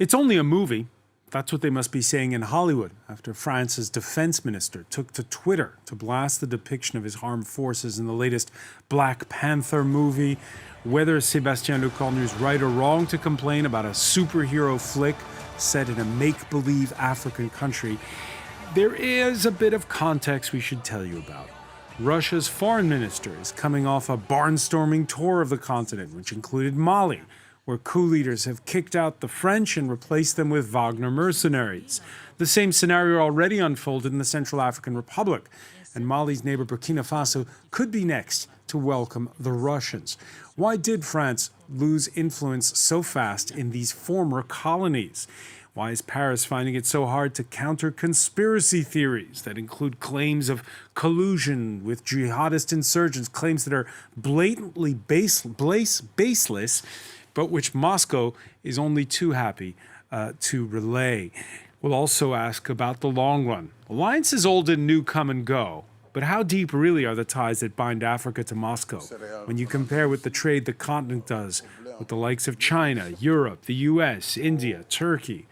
It's only a movie. That's what they must be saying in Hollywood after France's defense minister took to Twitter to blast the depiction of his armed forces in the latest Black Panther movie. Whether Sébastien Lecornu is right or wrong to complain about a superhero flick set in a make-believe African country, there is a bit of context we should tell you about. Russia's foreign minister is coming off a barnstorming tour of the continent, which included Mali, where coup leaders have kicked out the French and replaced them with Wagner mercenaries. The same scenario already unfolded in the Central African Republic, and Mali's neighbor Burkina Faso could be next to welcome the Russians. Why did France lose influence so fast in these former colonies? Why is Paris finding it so hard to counter conspiracy theories that include claims of collusion with jihadist insurgents, claims that are blatantly baseless, but which Moscow is only too happy to relay? We'll also ask about the long run. Alliances old and new come and go, but how deep really are the ties that bind Africa to Moscow when you compare with the trade the continent does with the likes of China, Europe, the US, India, Turkey?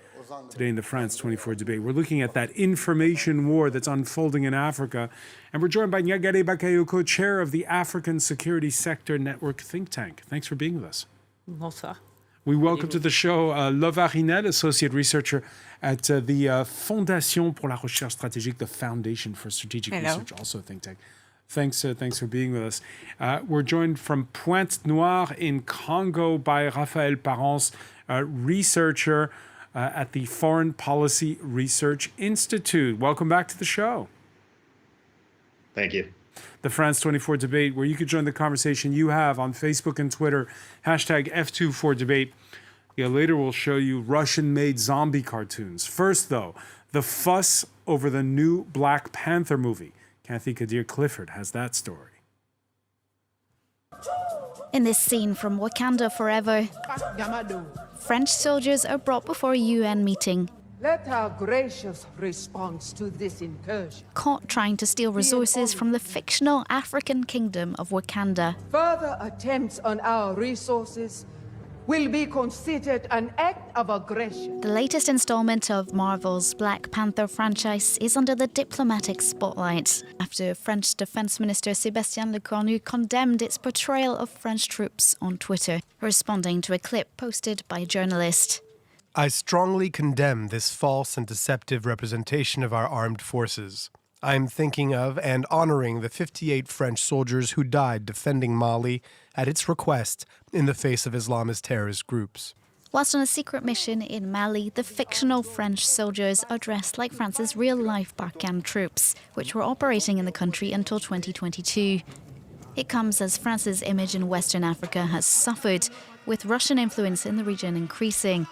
Today in the France 24 debate, we're looking at that information war that's unfolding in Africa. And we're joined by Nyagare Bakayoko, chair of the African Security Sector Network think tank. Thanks for being with us. Bonsoir. We welcome to the show Lovarinel, associate researcher at the Fondation pour la Recherche Stratégique, the Foundation for Strategic Research, also a think tank. Thanks for being with us. We're joined from Pointe Noire in Congo by Raphaël Parence, researcher at the Foreign Policy Research Institute. Welcome back to the show. Thank you. The France 24 debate, where you could join the conversation you have on Facebook and Twitter, hashtag F24debate. Yeah, later we'll show you Russian-made zombie cartoons. First, though, the fuss over the new Black Panther movie. Kathy Kadir Clifford has that story. In this scene from Wakanda Forever, French soldiers are brought before a UN meeting, Let our gracious response to this incursion caught trying to steal resources from the fictional African kingdom of Wakanda. further attempts on our resources will be considered an act of aggression. The latest installment of Marvel's Black Panther franchise is under the diplomatic spotlight after French Defense Minister Sébastien Lecornu condemned its portrayal of French troops on Twitter, responding to a clip posted by a journalist. I strongly condemn this false and deceptive representation of our armed forces. I am thinking of and honoring the 58 French soldiers who died defending Mali at its request in the face of Islamist terrorist groups. Whilst on a secret mission in Mali, the fictional French soldiers are dressed like France's real-life Barkhane troops, which were operating in the country until 2022. It comes as France's image in Western Africa has suffered, with Russian influence in the region increasing.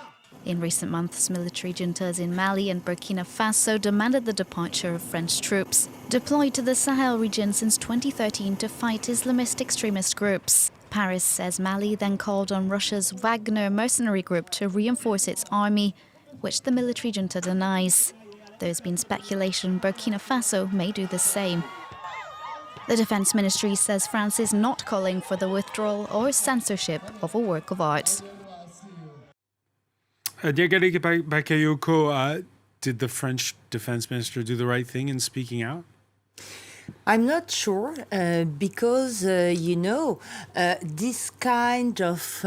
In recent months, military juntas in Mali and Burkina Faso demanded the departure of French troops, deployed to the Sahel region since 2013 to fight Islamist extremist groups. Paris says Mali then called on Russia's Wagner mercenary group to reinforce its army, which the military junta denies. There's been speculation Burkina Faso may do the same. The Defense Ministry says France is not calling for the withdrawal or censorship of a work of art. Nyagare Bakayoko, did the French defense minister do the right thing in speaking out? I'm not sure because, this kind of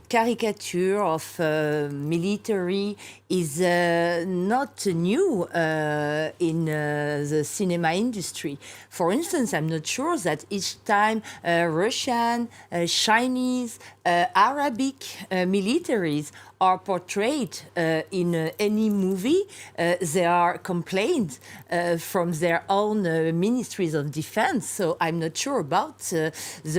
caricature of military is not new in the cinema industry. For instance, I'm not sure that each time Russian, Chinese, Arabic militaries are portrayed in any movie, there are complaints from their own ministries of defense. So I'm not sure about the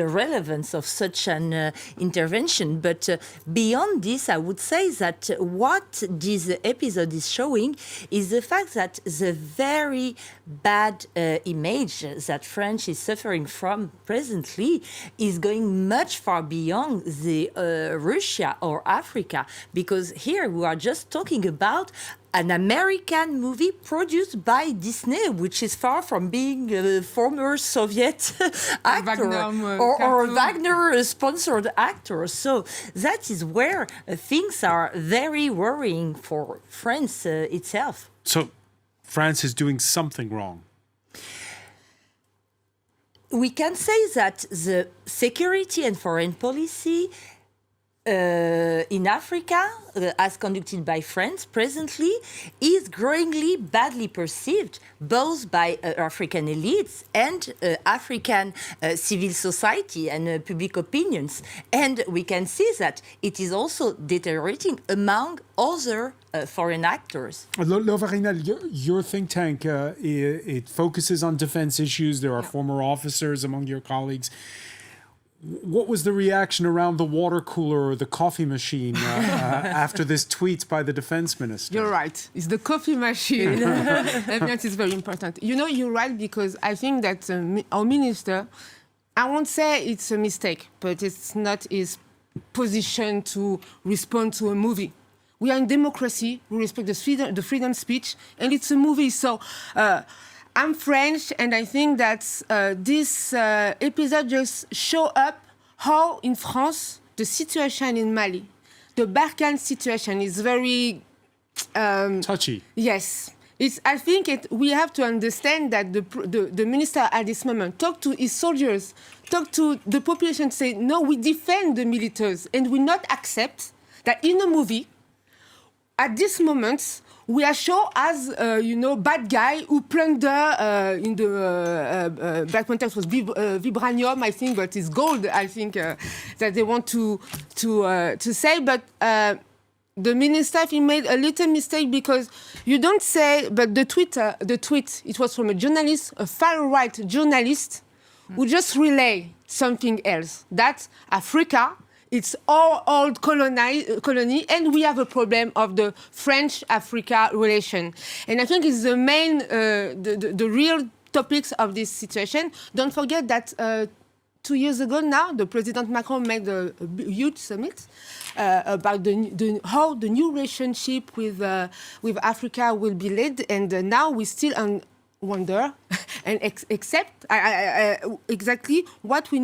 relevance of such an intervention. But beyond this, I would say that what this episode is showing is the fact that the very bad image that France is suffering from presently is going much far beyond the Russia or Africa, because here we are just talking about an American movie produced by Disney, which is far from being a former Soviet actor or a Wagner-sponsored actor. So that is where things are very worrying for France itself. So France is doing something wrong. We can say that the security and foreign policy in Africa, as conducted by France presently, is growingly badly perceived both by African elites and African civil society and public opinions. And we can see that it is also deteriorating among other foreign actors. Lovarina, your think tank, it focuses on defense issues. There are former officers among your colleagues. What was the reaction around the water cooler or the coffee machine after this tweet by the defense minister? You're right. It's the coffee machine. That is very important. You know, you're right, because I think that our minister, I won't say it's a mistake, but it's not his position to respond to a movie. We are in democracy. We respect the freedom of speech, and it's a movie. So I'm French, and I think that this episode just show up how in France the situation in Mali, the Barkhane situation, is very touchy. Yes. I think we have to understand that the minister at this moment talk to his soldiers, talk to the population, say, no, we defend the militaries, and we not accept that in a movie, at this moment, we are shown as, bad guy who plunder in the Black Panthers was vibranium, I think, but it's gold, I think, that they want to say. But the minister, he made a little mistake, because you don't say, but the tweet, it was from a journalist, a far-right journalist, who just relay something else. That Africa, it's our old colony, and we have a problem of the French-Africa relation. And I think it's the main, the real topics of this situation. Don't forget that 2 years ago now, the President Macron made a huge summit about how the new relationship with Africa will be led, and now we still wonder and accept exactly what we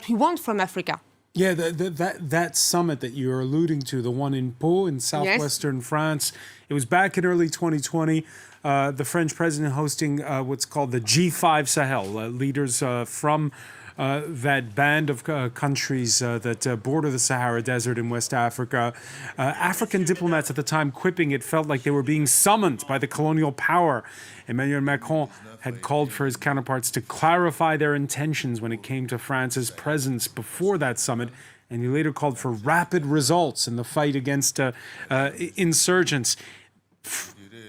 want from Africa. Yeah, that summit that you're alluding to, the one in Pau in southwestern France, it was back in early 2020. The French president hosting what's called the G5 Sahel, leaders from that band of countries that border the Sahara Desert in West Africa. African diplomats at the time quipping it felt like they were being summoned by the colonial power. Emmanuel Macron had called for his counterparts to clarify their intentions when it came to France's presence before that summit, and he later called for rapid results in the fight against insurgents.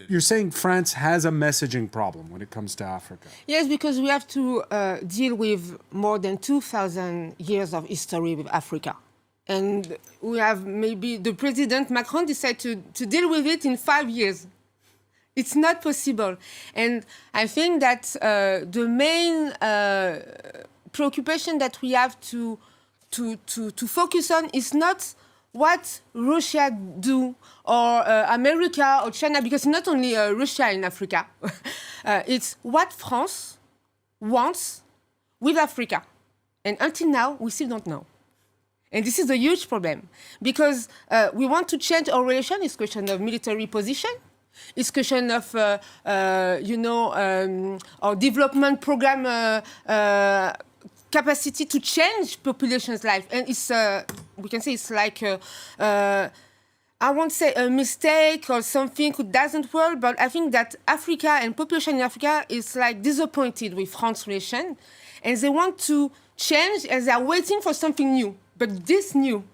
You're saying France has a messaging problem when it comes to Africa. Yes, because we have to deal with more than 2,000 years of history with Africa. And we have maybe the President Macron decided to deal with it in 5 years. It's not possible. And I think that the main preoccupation that we have to focus on is not what Russia do or America or China, because not only Russia in Africa. It's what France wants with Africa. And until now, we still don't know. And this is a huge problem, because we want to change our relation. It's a question of military position. It's a question of, our development program capacity to change population's life. And it's, we can say it's like, I won't say a mistake or something who doesn't work, but I think that Africa and population in Africa is like disappointed with France relation, and they want to change, and they are waiting for something new. But this new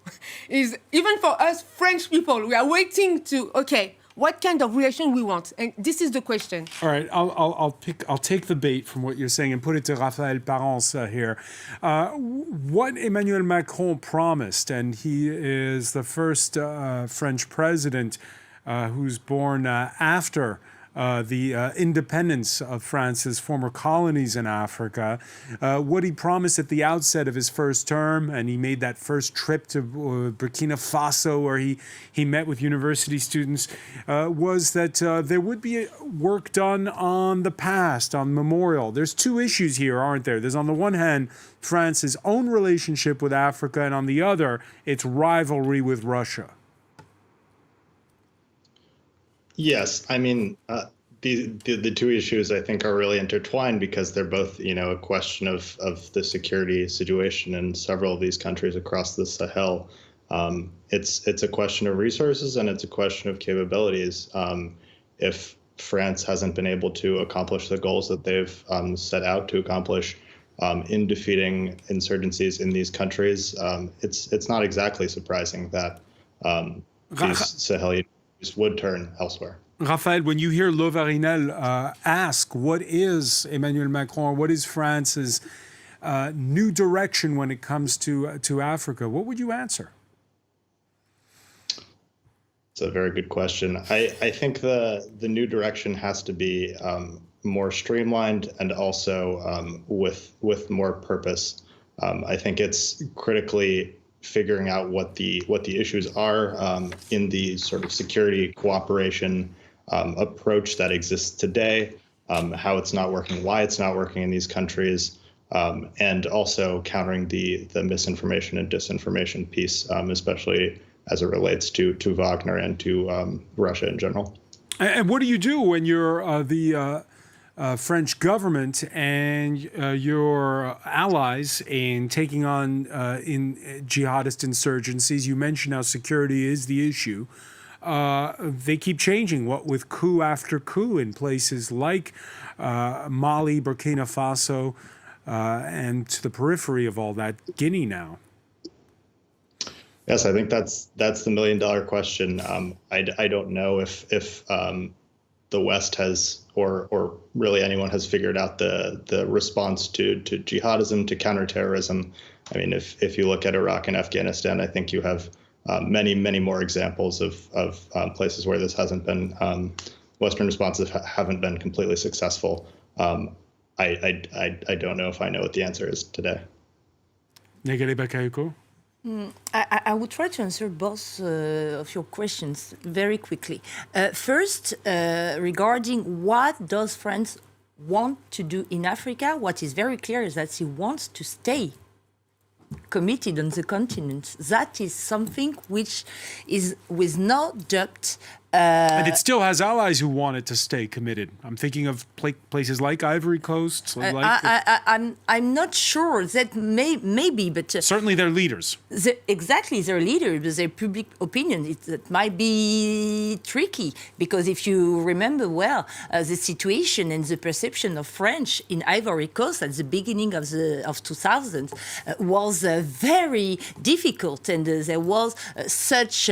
is, even for us French people, we are waiting to, okay, what kind of relation we want? And this is the question. All right, I'll take the bait from what you're saying and put it to Raphaël Parence here. What Emmanuel Macron promised, and he is the first French president who's born after the independence of France's former colonies in Africa. What he promised at the outset of his first term, and he made that first trip to Burkina Faso where he met with university students, was that there would be work done on the past, on memorial. There's two issues here, aren't there? There's on the one hand, France's own relationship with Africa, and on the other, its rivalry with Russia. Yes, I mean, the two issues I think are really intertwined because they're both, a question of the security situation in several of these countries across the Sahel. It's a question of resources and it's a question of capabilities. If France hasn't been able to accomplish the goals that they've set out to accomplish in defeating insurgencies in these countries, it's not exactly surprising that these Sahelian would turn elsewhere. Raphaël, when you hear Le Varinel ask what is Emmanuel Macron, what is France's new direction when it comes to Africa, what would you answer? It's a very good question. I think the new direction has to be more streamlined and also with more purpose. I think it's critically figuring out what the issues are in the sort of security cooperation approach that exists today, how it's not working, why it's not working in these countries, and also countering the misinformation and disinformation piece, especially as it relates to Wagner and to Russia in general. And what do you do when you're the French government and your allies in taking on in jihadist insurgencies? You mentioned how security is the issue. They keep changing, what with coup after coup in places like Mali, Burkina Faso, and to the periphery of all that, Guinea now. Yes, I think that's the $1 million question. I don't know if the West has, or really anyone has figured out the response to jihadism, to counterterrorism. I mean, if you look at Iraq and Afghanistan, I think you have many more examples of places where this hasn't been, Western responses haven't been completely successful. I don't know if I know what the answer is today. Negele Bakayoko? I would try to answer both of your questions very quickly. First, regarding what does France want to do in Africa, what is very clear is that he wants to stay committed on the continent. That is something which is with no doubt. And it still has allies who want it to stay committed. I'm thinking of places like Ivory Coast. I'm not sure that maybe, but certainly their leaders. Exactly, their leaders, their public opinion. It might be tricky because if you remember well, the situation and the perception of French in Ivory Coast at the beginning of 2000 was very difficult, and there was such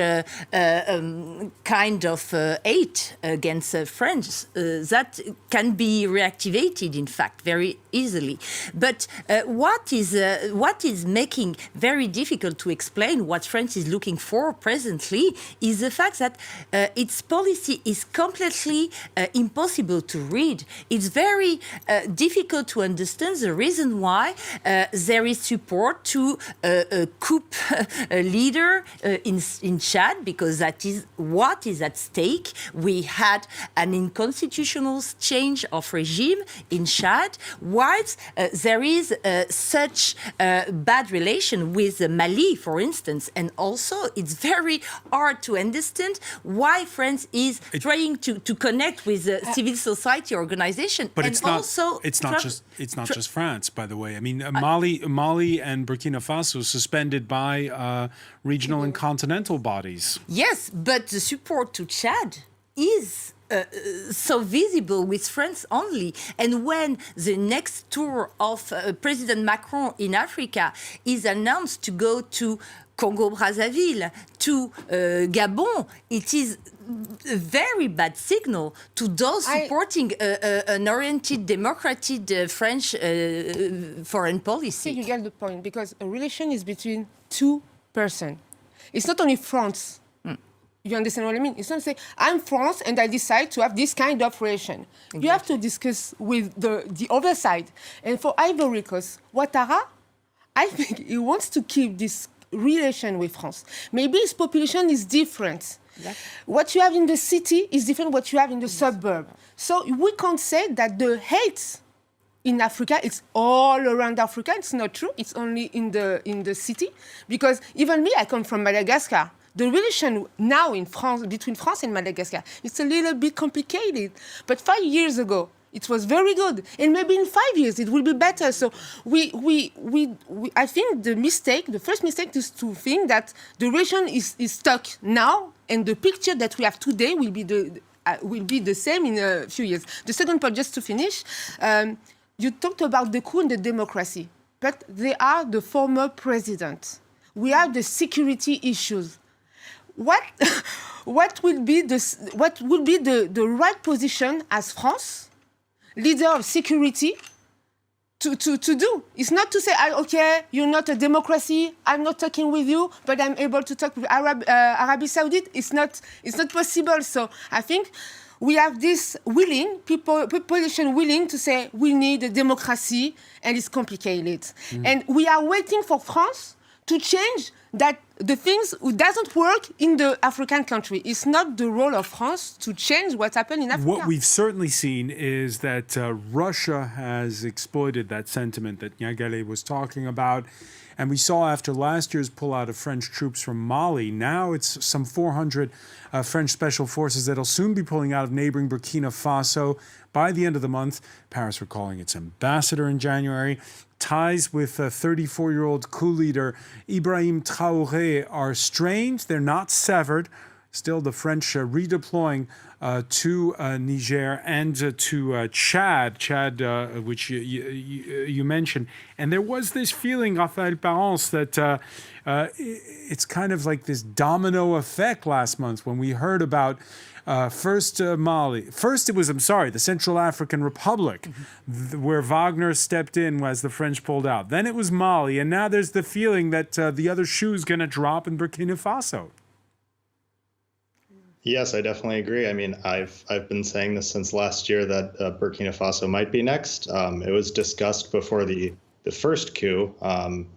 kind of hate against French that can be reactivated, in fact, very easily. But what is making very difficult to explain what France is looking for presently is the fact that its policy is completely impossible to read. It's very difficult to understand the reason why there is support to a coup leader in Chad, because that is what is at stake. We had an unconstitutional change of regime in Chad, whilst there is such bad relation with Mali, for instance. And also, it's very hard to understand why France is trying to connect with civil society organization. But and it's not. Also it's not just France, by the way. I mean, Mali and Burkina Faso suspended by regional and continental bodies. Yes, but the support to Chad is so visible with France only. And when the next tour of President Macron in Africa is announced to go to Congo-Brazzaville, to Gabon, it is a very bad signal to those supporting an oriented, democratic French foreign policy. I think you get the point, because a relation is between two persons. It's not only France. You understand what I mean? It's not say, I'm France and I decide to have this kind of relation. Exactly. You have to discuss with the other side. And for Ivory Coast, Ouattara, I think he wants to keep this relation with France. Maybe his population is different. Exactly. What you have in the city is different what you have in the suburb. So we can't say that the hate in Africa, it's all around Africa. It's not true. It's only in the city. Because even me, I come from Madagascar. The relation now in France, between France and Madagascar, it's a little bit complicated. But 5 years ago, it was very good. And maybe in 5 years, it will be better. So I think the first mistake is to think that the relation is stuck now, and the picture that we have today will be the same in a few years. The second point, just to finish, you talked about the coup and the democracy, but they are the former president. We have the security issues. What would be the right position as France, leader of security, to do? It's not to say, okay, you're not a democracy, I'm not talking with you, but I'm able to talk with Arabia Saudite. It's not possible. So I think we have this population willing to say we need a democracy, and it's complicated. And we are waiting for France to change that the things doesn't work in the African country. It's not the role of France to change what's happened in Africa. What we've certainly seen is that Russia has exploited that sentiment that Nyagale was talking about. And we saw after last year's pullout of French troops from Mali, now it's some 400 French special forces that'll soon be pulling out of neighboring Burkina Faso by the end of the month. Paris recalling its ambassador in January. Ties with 34-year-old coup leader Ibrahim Traoré are strained. They're not severed. Still, the French redeploying to Niger and to Chad, which you mentioned. And there was this feeling, Raphaël Parence, that it's kind of like this domino effect last month when we heard about first Mali. First it was, the Central African Republic, where Wagner stepped in as the French pulled out. Then it was Mali, and now there's the feeling that the other shoe's going to drop in Burkina Faso. Yes, I definitely agree. I mean, I've been saying this since last year that Burkina Faso might be next. It was discussed before the first coup.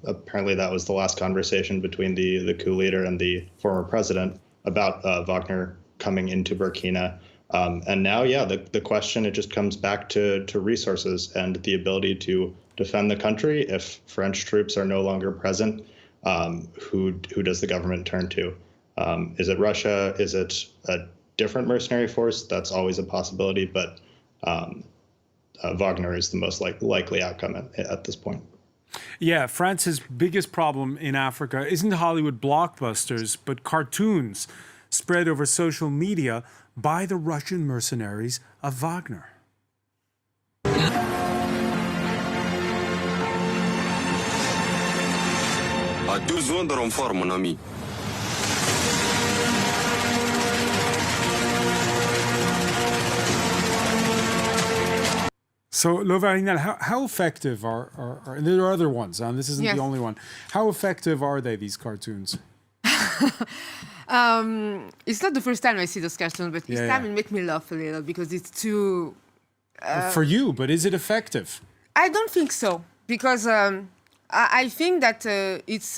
Apparently, that was the last conversation between the coup leader and the former president about Wagner coming into Burkina. And now, the question, it just comes back to resources and the ability to defend the country. If French troops are no longer present, who does the government turn to? Is it Russia? Is it a different mercenary force? That's always a possibility, but Wagner is the most likely outcome at this point. Yeah, France's biggest problem in Africa isn't Hollywood blockbusters, but cartoons spread over social media by the Russian mercenaries of Wagner. A 12 ans de renfort, mon ami. So, Lovarinal, how effective are and there are other ones, this isn't the only one. How effective are they, these cartoons? It's not the first time I see those cartoons, but this time it makes me laugh a little because it's too... For you, but is it effective? I don't think so, because I think that it's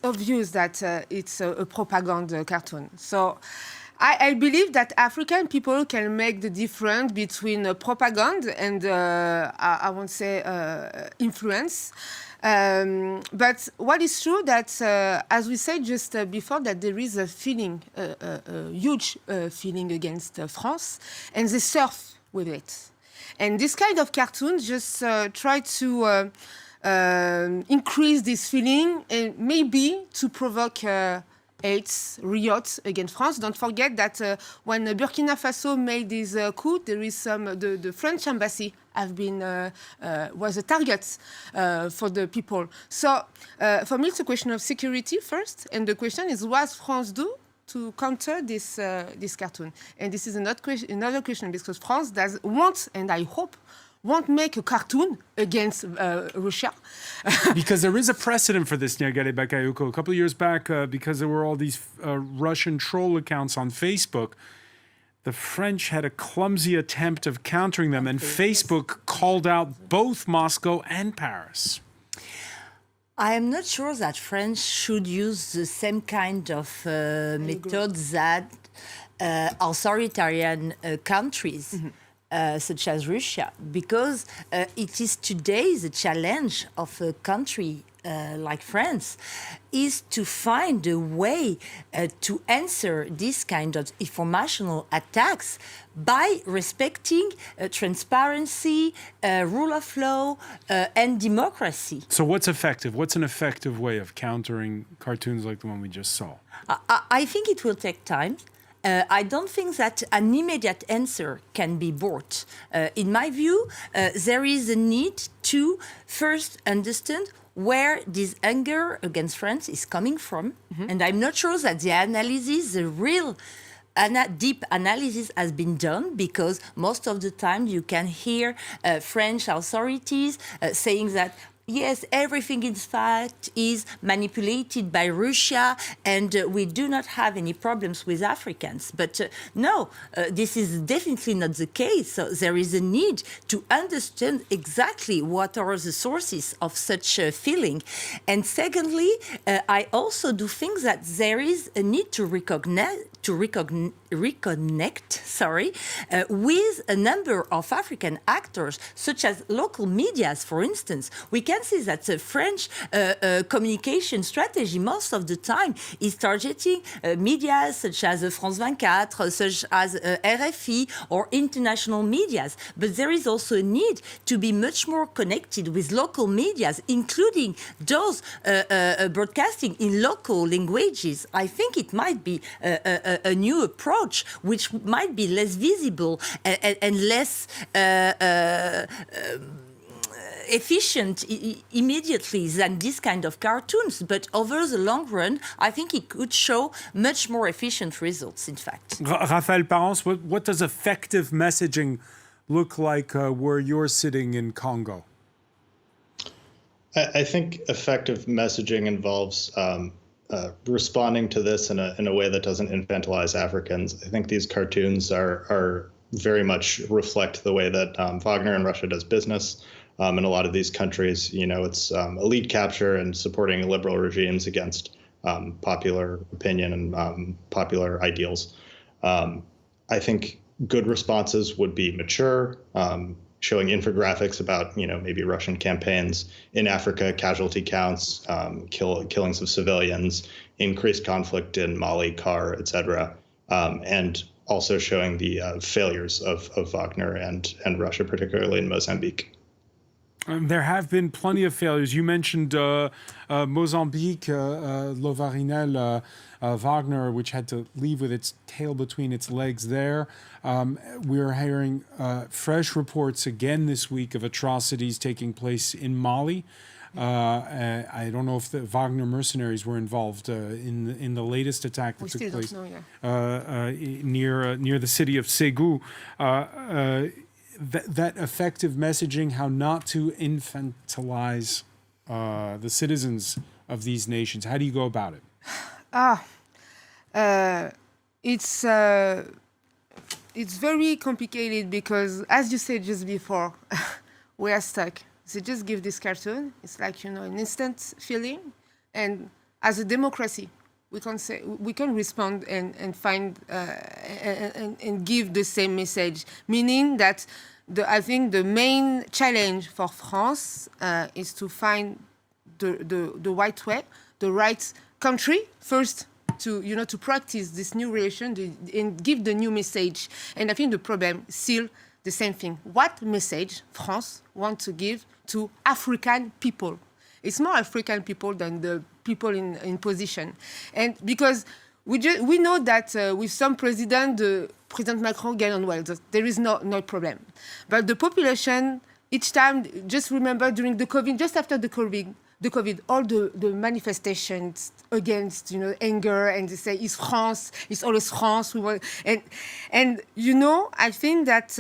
obvious that it's a propaganda cartoon. So I believe that African people can make the difference between propaganda and, I won't say, influence. But what is true that, as we said just before, that there is a feeling, a huge feeling against France, and they surf with it. And this kind of cartoons just try to increase this feeling and maybe to provoke hates, riots against France. Don't forget that when Burkina Faso made this coup, there is the French embassy was a target for the people. So for me, it's a question of security first, and the question is, what France do to counter this cartoon? And this is another question, because France does want, and I hope, won't make a cartoon against Russia. Because there is a precedent for this, Nyagare Bakayoko. A couple of years back, because there were all these Russian troll accounts on Facebook, the French had a clumsy attempt of countering them, and Facebook called out both Moscow and Paris. I am not sure that French should use the same kind of methods that authoritarian countries such as Russia, because it is today the challenge of a country like France is to find a way to answer this kind of informational attacks by respecting transparency, rule of law, and democracy. So what's effective? What's an effective way of countering cartoons like the one we just saw? I think it will take time. I don't think that an immediate answer can be brought. In my view, there is a need to first understand where this anger against France is coming from. And I'm not sure that the analysis, the real deep analysis has been done, because most of the time you can hear French authorities saying that yes, everything in fact is manipulated by Russia, and we do not have any problems with Africans. But no, this is definitely not the case. So there is a need to understand exactly what are the sources of such a feeling. And secondly, I also do think that there is a need to reconnect with a number of African actors, such as local medias, for instance. We can see that the French communication strategy most of the time is targeting media such as France 24, such as RFI or international medias. But there is also a need to be much more connected with local medias, including those broadcasting in local languages. I think it might be a new approach, which might be less visible and less efficient immediately than this kind of cartoons. But over the long run, I think it could show much more efficient results, in fact. Raphaël Parence, what does effective messaging look like where you're sitting in Congo? I think effective messaging involves responding to this in a way that doesn't infantilize Africans. I think these cartoons are very much reflect the way that Wagner in Russia does business. In a lot of these countries, it's elite capture and supporting liberal regimes against popular opinion and popular ideals. I think good responses would be mature, showing infographics about, maybe Russian campaigns in Africa, casualty counts, killings of civilians, increased conflict in Mali, CAR, etc., and also showing the failures of Wagner and Russia, particularly in Mozambique. There have been plenty of failures. You mentioned Mozambique, Lovarinel, Wagner, which had to leave with its tail between its legs there. We're hearing fresh reports again this week of atrocities taking place in Mali. I don't know if the Wagner mercenaries were involved in the latest attack that took place near the city of Ségou. That effective messaging, how not to infantilize the citizens of these nations. How do you go about it? It's very complicated because, as you said just before, we are stuck. So just give this cartoon. It's like, an instant feeling. And as a democracy, we can respond and find and give the same message. Meaning that I think the main challenge for France is to find the right way, the right country first to practice this new relation and give the new message. And I think the problem is still the same thing. What message France wants to give to African people? It's more African people than the people in position. And because we know that with some president, President Macron get on well. There is no problem. But the population, each time, just remember during the COVID, just after the COVID, all the manifestations against, anger, and they say, it's France, it's always France. I think that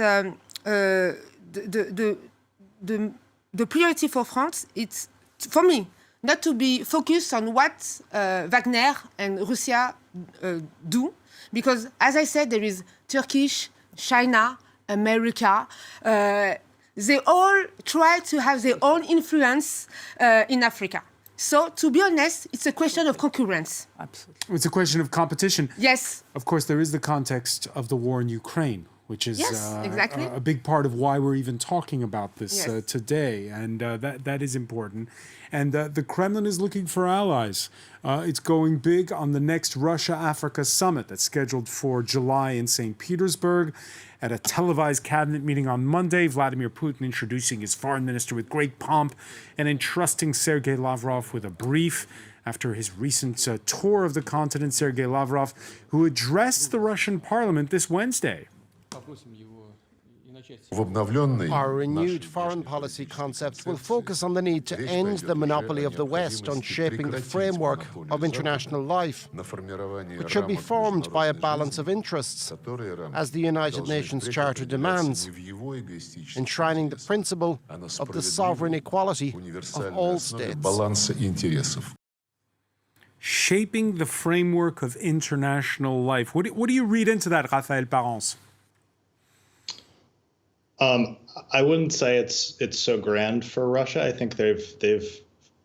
the priority for France, it's, for me, not to be focused on what Wagner and Russia do, because, as I said, there is Turkish, China, America. They all try to have their own influence in Africa. So, to be honest, it's a question of concurrence. Absolutely. It's a question of competition. Yes. Of course, there is the context of the war in Ukraine, which is exactly. a big part of why we're even talking about this Yes. today, and that is important. And the Kremlin is looking for allies. It's going big on the next Russia-Africa summit that's scheduled for July in St. Petersburg. At a televised cabinet meeting on Monday, Vladimir Putin introducing his foreign minister with great pomp and entrusting Sergei Lavrov with a brief. After his recent tour of the continent, Sergei Lavrov, who addressed the Russian parliament this Wednesday. Our renewed foreign policy concept will focus on the need to end the monopoly of the West on shaping the framework of international life, which should be formed by a balance of interests, as the United Nations Charter demands, enshrining the principle of the sovereign equality of all states. Shaping the framework of international life. What do you read into that, Raphaël Parence? I wouldn't say it's so grand for Russia. I think they've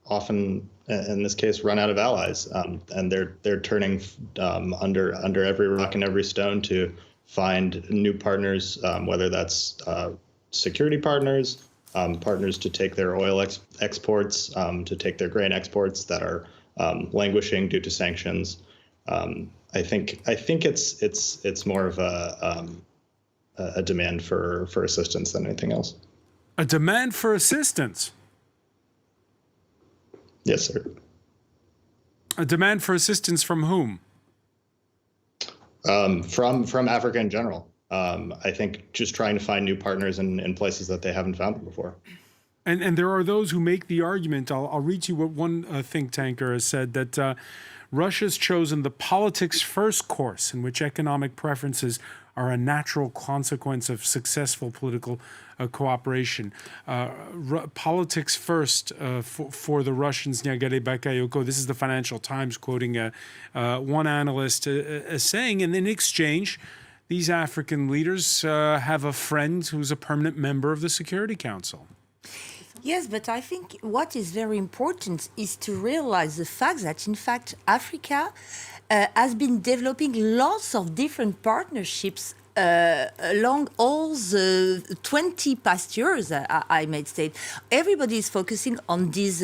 often, in this case, run out of allies, and they're turning under every rock and every stone to find new partners, whether that's security partners, partners to take their oil exports, to take their grain exports that are languishing due to sanctions. I think it's more of a demand for assistance than anything else. A demand for assistance? Yes, sir. A demand for assistance from whom? From Africa in general. I think just trying to find new partners in places that they haven't found them before. And there are those who make the argument, I'll read you what one think tanker has said, that Russia's chosen the politics first course in which economic preferences are a natural consequence of successful political cooperation. Politics first for the Russians, Niagare Bakayoko. This is the Financial Times quoting one analyst saying, and in exchange, these African leaders have a friend who's a permanent member of the Security Council. Yes, but I think what is very important is to realize the fact that, in fact, Africa has been developing lots of different partnerships along all the 20 past years, I might say. Everybody is focusing on this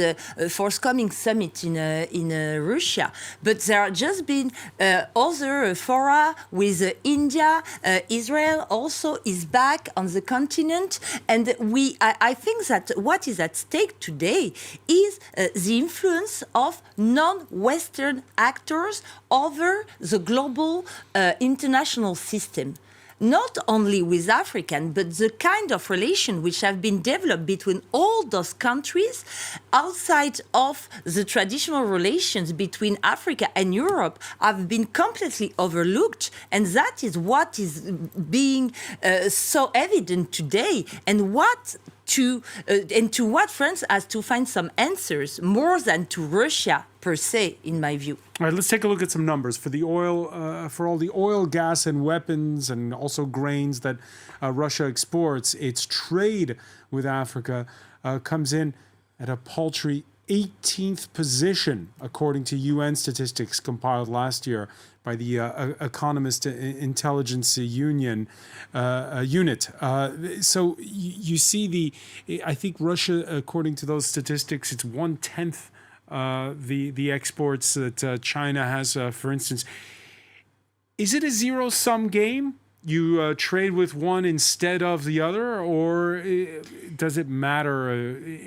forthcoming summit in Russia, but there have just been other fora with India. Israel also is back on the continent, and I think that what is at stake today is the influence of non-Western actors over the global international system. Not only with African, but the kind of relation which have been developed between all those countries outside of the traditional relations between Africa and Europe have been completely overlooked. And that is what is being so evident today, and to what France has to find some answers more than to Russia per se, in my view. All right, let's take a look at some numbers for the oil, for all the oil, gas, and weapons, and also grains that Russia exports. Its trade with Africa comes in at a paltry 18th position, according to UN statistics compiled last year by the Economist Intelligence Unit. So you see I think Russia, according to those statistics, it's 1/10 the exports that China has, for instance. Is it a zero-sum game? You trade with one instead of the other, or does it matter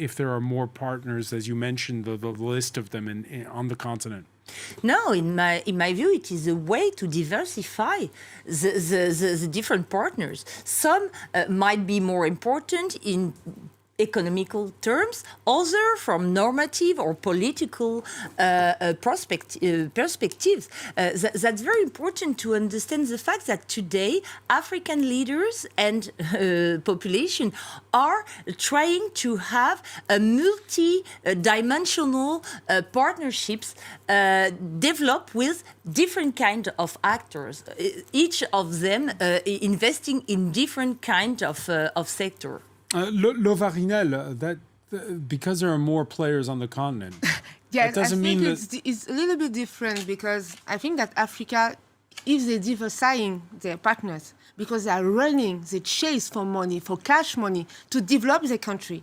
if there are more partners, as you mentioned, the list of them on the continent? No, in my view, it is a way to diversify the different partners. Some might be more important in economical terms, other from normative or political perspectives. That's very important to understand the fact that today African leaders and population are trying to have a multi-dimensional partnerships developed with different kind of actors, each of them investing in different kind of sector. Lovarinel, because there are more players on the continent, yes, that doesn't I think mean it's a little bit different because I think that Africa, if they're diversifying their partners, because they are running, they chase for money, for cash money, to develop the country.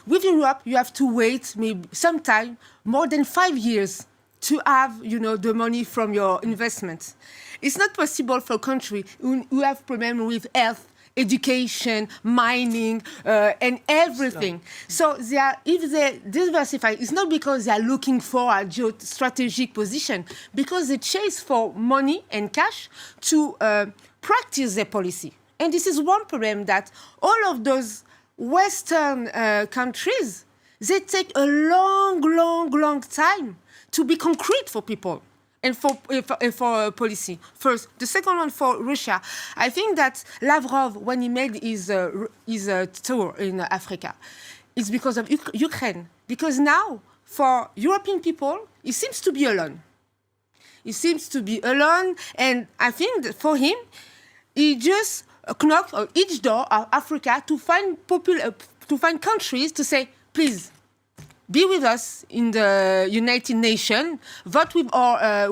With Europe, you have to wait maybe sometime more than 5 years to have, the money from your investments. It's not possible for a country who have problems with health, education, mining, and everything. So if they diversify, it's not because they are looking for a geostrategic position, because they chase for money and cash to practice their policy. And this is one problem that all of those Western countries, they take a long time to be concrete for people. And for policy. First, the second one for Russia. I think that Lavrov, when he made his tour in Africa, is because of Ukraine. Because now, for European people, he seems to be alone. And I think that for him, he just knocked on each door of Africa to find countries to say, please, be with us in the United Nations, vote with our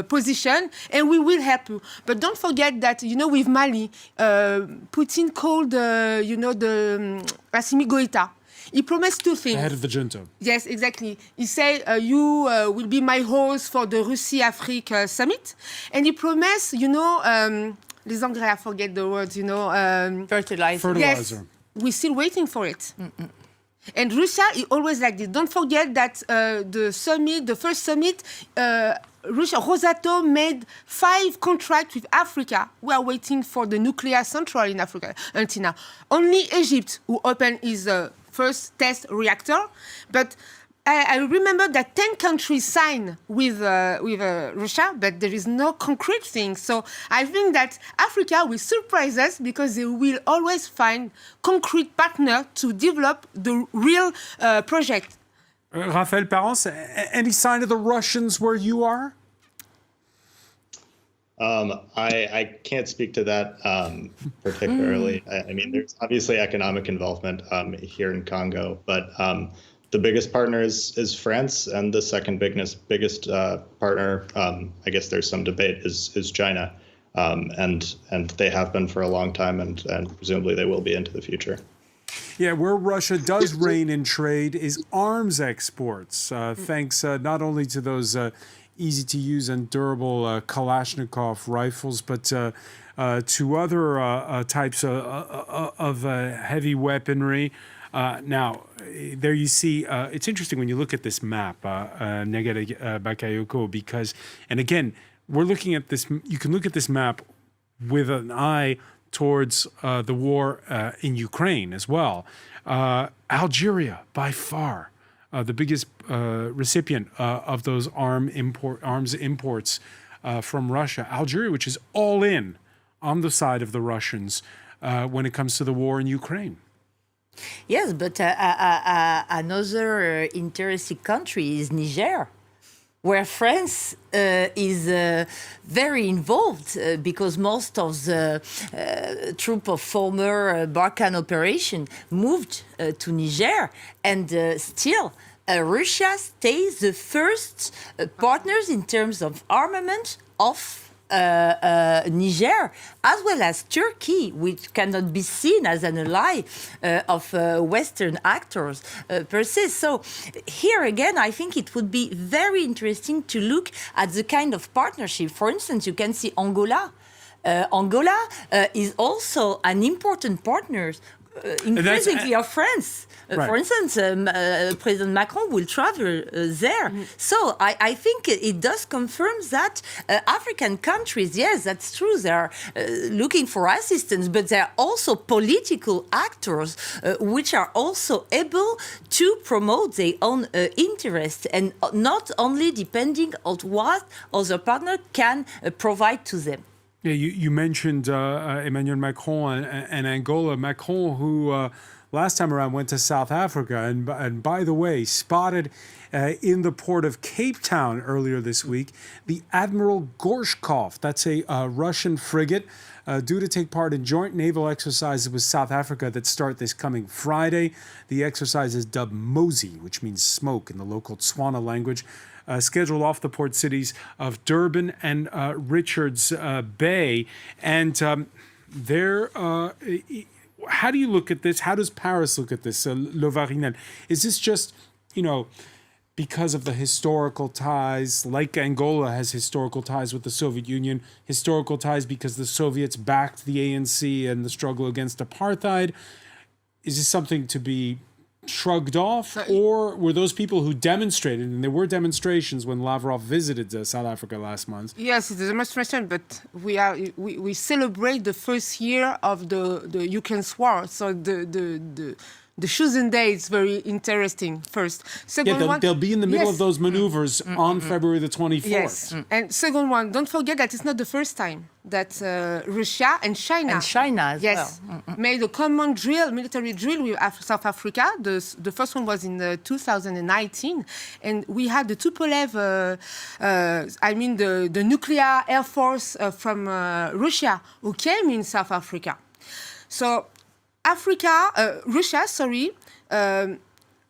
position, and we will help you. But don't forget that, with Mali, Putin called, Assimi Goïta. He promised two things. The head of the junta. Yes, exactly. He said, you will be my host for the Russie-Afrique summit. And he promised, les engrais, I forget the words, Fertilizer. Yes, we're still waiting for it. Mm-mm. And Russia is always like this. Don't forget that the first summit, Rosatom made 5 contracts with Africa. We are waiting for the nuclear central in Africa until now. Only Egypt who opened his first test reactor. But I remember that 10 countries signed with Russia, but there is no concrete thing. So I think that Africa will surprise us because they will always find concrete partner to develop the real project. Raphaël Parence, any sign of the Russians where you are? I can't speak to that particularly. I mean, there's obviously economic involvement here in Congo, but the biggest partner is France, and the second biggest partner, I guess there's some debate, is China, and they have been for a long time, and presumably they will be into the future. Yeah, where Russia does reign in trade is arms exports, thanks not only to those easy-to-use and durable Kalashnikov rifles, but to other types of heavy weaponry. Now, there you see, it's interesting when you look at this map, Negere Bakayoko, because, and again, we're looking at this, you can look at this map with an eye towards the war in Ukraine as well. Algeria, by far, the biggest recipient of those arms imports from Russia. Algeria, which is all in on the side of the Russians when it comes to the war in Ukraine. Yes, but another interesting country is Niger, where France is very involved because most of the troops of former Barkhane operation moved to Niger, and still Russia stays the first partners in terms of armament of Niger, as well as Turkey, which cannot be seen as an ally of Western actors per se. So here again, I think it would be very interesting to look at the kind of partnership. For instance, you can see Angola. Angola is also an important partner increasingly of France. Right. For instance, President Macron will travel there. So I think it does confirm that African countries, yes, that's true, they are looking for assistance, but they are also political actors which are also able to promote their own interests and not only depending on what other partner can provide to them. Yeah, you mentioned Emmanuel Macron and Angola. Macron, who last time around went to South Africa, and by the way, spotted in the port of Cape Town earlier this week the Admiral Gorshkov. That's a Russian frigate due to take part in joint naval exercises with South Africa that start this coming Friday. The exercise is dubbed Mosi, which means smoke in the local Tswana language. Scheduled off the port cities of Durban and Richards Bay. And there, how do you look at this? How does Paris look at this, Le Varinel? Is this just, because of the historical ties, like Angola has historical ties with the Soviet Union, historical ties because the Soviets backed the ANC and the struggle against apartheid? Is this something to be shrugged off, or were those people who demonstrated, and there were demonstrations when Lavrov visited South Africa last month? Yes, it's a demonstration, but we celebrate the first year of the Ukraine's war, so the chosen day is very interesting. First, second one, they'll be in the middle of those maneuvers on February the 24th. Yes, and second one, don't forget that it's not the first time that Russia and China as yes, well. made a common drill, military drill with South Africa. The first one was in 2019, and we had the Tupolev, the nuclear air force from Russia who came in South Africa. So Russia,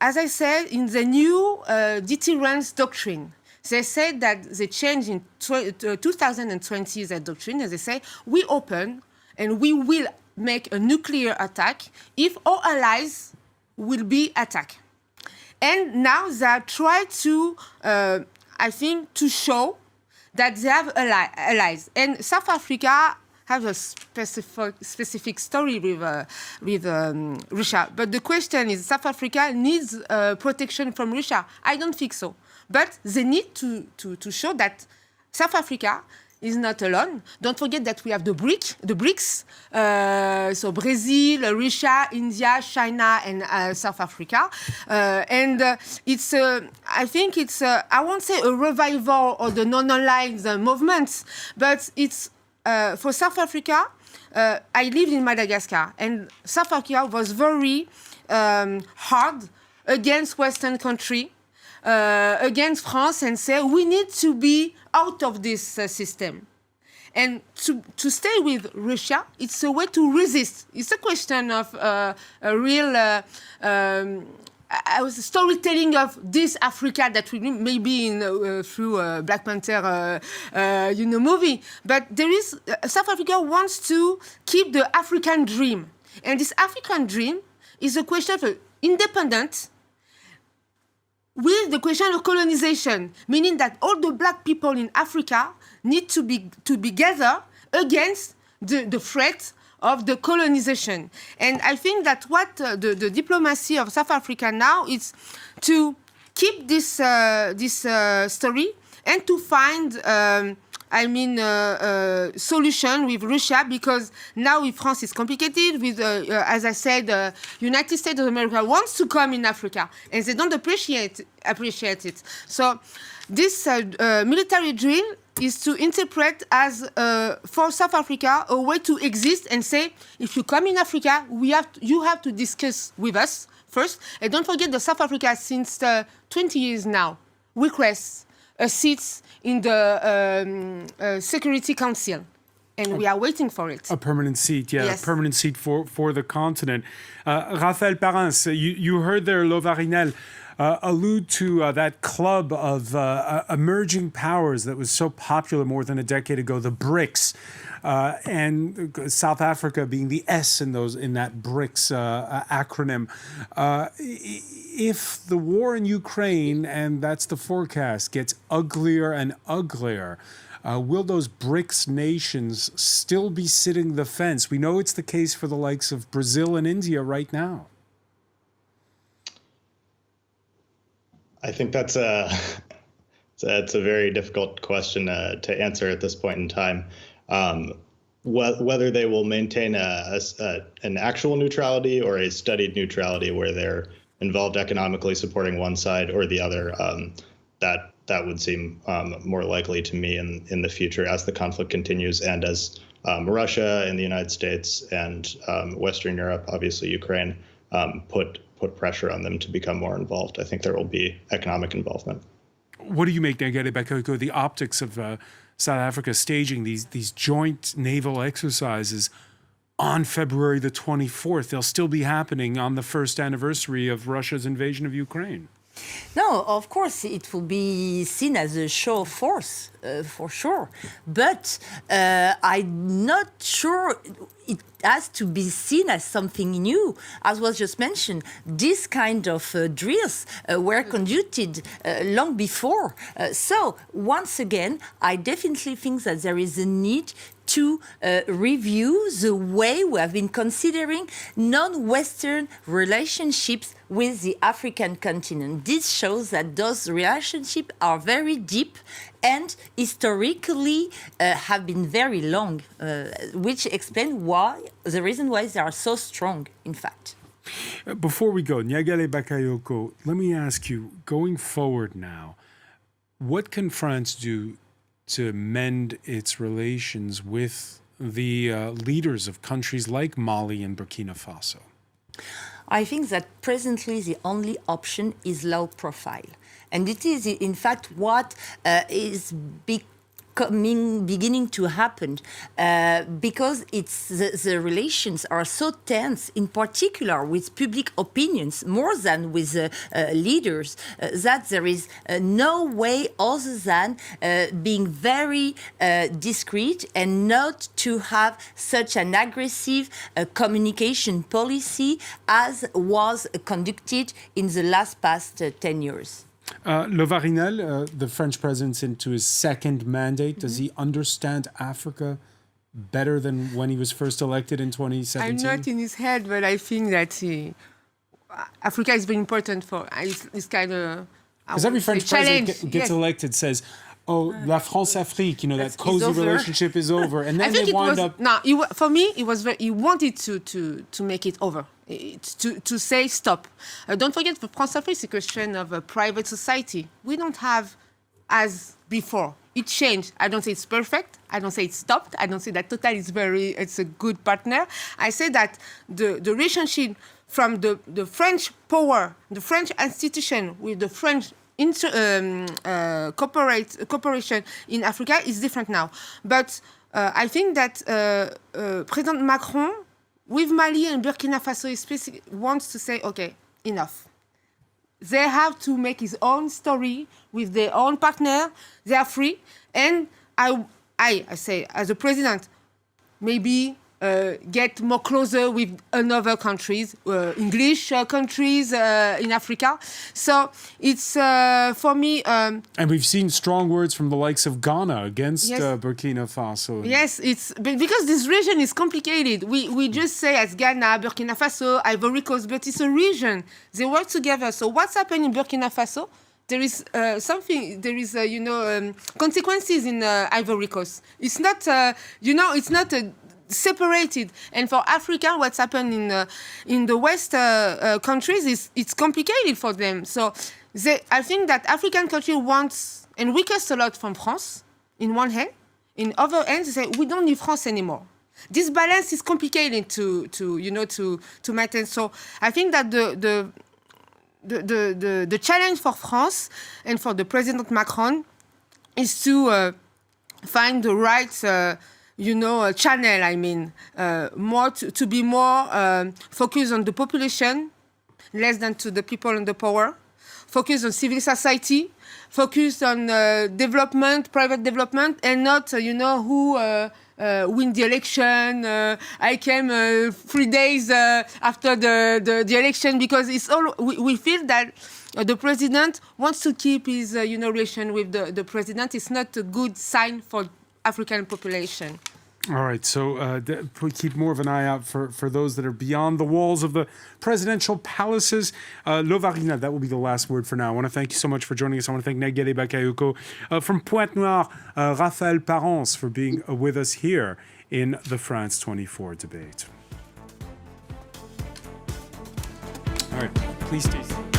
as I said, in the new deterrence doctrine, they said that they changed in 2020 their doctrine, and they say, we open and we will make a nuclear attack if our allies will be attacked. And now they are trying to, to show that they have allies. And South Africa have a specific story with Russia. But the question is, South Africa needs protection from Russia. I don't think so. But they need to show that South Africa is not alone. Don't forget that we have the BRICS, so Brazil, Russia, India, China, and South Africa. It's, I think it's, I won't say a revival of the non-aligned movements, but it's, for South Africa, I lived in Madagascar, and South Africa was very hard against Western country, against France, and say we need to be out of this system. And to stay with Russia, it's a way to resist. It's a question of a real storytelling of this Africa that we may be in through Black Panther, movie. But there is South Africa wants to keep the African dream, and this African dream is a question of independence with the question of colonization, meaning that all the black people in Africa need to be together against the threat of the colonization. And I think that what the diplomacy of South Africa now is to keep this story and to find solution with Russia, because now with France it's complicated. With as I said, United States of America wants to come in Africa, and they don't appreciate it. So this military drill is to interpret as for South Africa a way to exist and say, if you come in Africa, you have to discuss with us first. And don't forget that South Africa since 20 years now requests a seat in the Security Council, and we are waiting for it. A permanent seat, yeah, yes. A permanent seat for the continent. Raphaël Parens, you heard there Le Varinel allude to that club of emerging powers that was so popular more than a decade ago, the BRICS, and South Africa being the S in that BRICS acronym. If the war in Ukraine, and that's the forecast, gets uglier and uglier, will those BRICS nations still be sitting the fence? We know it's the case for the likes of Brazil and India right now. I think that's a very difficult question to answer at this point in time. Whether they will maintain an actual neutrality or a studied neutrality where they're involved economically supporting one side or the other, that would seem more likely to me in the future as the conflict continues and as Russia and the United States and Western Europe, obviously Ukraine, put pressure on them to become more involved. I think there will be economic involvement. What do you make, Nagere Bakayoko, the optics of South Africa staging these joint naval exercises on February the 24th? They'll still be happening on the first anniversary of Russia's invasion of Ukraine. No, of course, it will be seen as a show of force, for sure. But I'm not sure it has to be seen as something new. As was just mentioned, this kind of drills were conducted long before. So, once again, I definitely think that there is a need to review the way we have been considering non-Western relationships with the African continent. This shows that those relationships are very deep and historically have been very long, which explains the reason why they are so strong, in fact. Before we go, Nagere Bakayoko, let me ask you, going forward now, what can France do to mend its relations with the leaders of countries like Mali and Burkina Faso? I think that presently the only option is low profile. And it is, in fact, what is beginning to happen because the relations are so tense, in particular with public opinions, more than with leaders, that there is no way other than being very discreet and not to have such an aggressive communication policy as was conducted in the past 10 years. Le Varinel, the French president's into his second mandate. Does he understand Africa better than when he was first elected in 2017? I'm not in his head, but I think that Africa is very important for this kind of. Because every French president gets elected says, "Oh, la France-Afrique," that cozy relationship is over, and then they wind up. No, for me, it was he wanted to make it over. To say stop. Don't forget, for France-Afrique, it's a question of a private society. We don't have as before. It changed. I don't say it's perfect. I don't say it's stopped. I don't say that Total it's a good partner. I say that the relationship from the French power, the French institution with the French cooperation in Africa is different now. But I think that President Macron, with Mali and Burkina Faso, wants to say, okay, enough. They have to make his own story with their own partner. They are free. And I say, as a president, maybe get more closer with other countries, English countries in Africa. So it's, for me... and we've seen strong words from the likes of Ghana against Burkina Faso. Yes, it's because this region is complicated. We just say as Ghana, Burkina Faso, Ivory Coast, but it's a region. They work together. So what's happening in Burkina Faso? There is consequences in Ivory Coast. It's not, it's not separated. And for Africa, what's happened in the West countries it's complicated for them. So I think that African country wants and requests a lot from France in one hand. In other hand, they say we don't need France anymore. This balance is complicated to maintain. So I think that the challenge for France and for the President Macron is to find the right channel. I mean, more to be more focused on the population, less than to the people in the power. Focus on civil society, focus on development, private development, and not who win the election. I came 3 days after the election because it's all we feel that the president wants to keep his relation with the president. It's not a good sign for African population. All right, so keep more of an eye out for those that are beyond the walls of the presidential palaces. Lovarina, that will be the last word for now. I want to thank you so much for joining us. I want to thank Negele Bakayoko from Pointe-Noire, Raphaël Parence for being with us here in the France 24 debate. All right, please stay.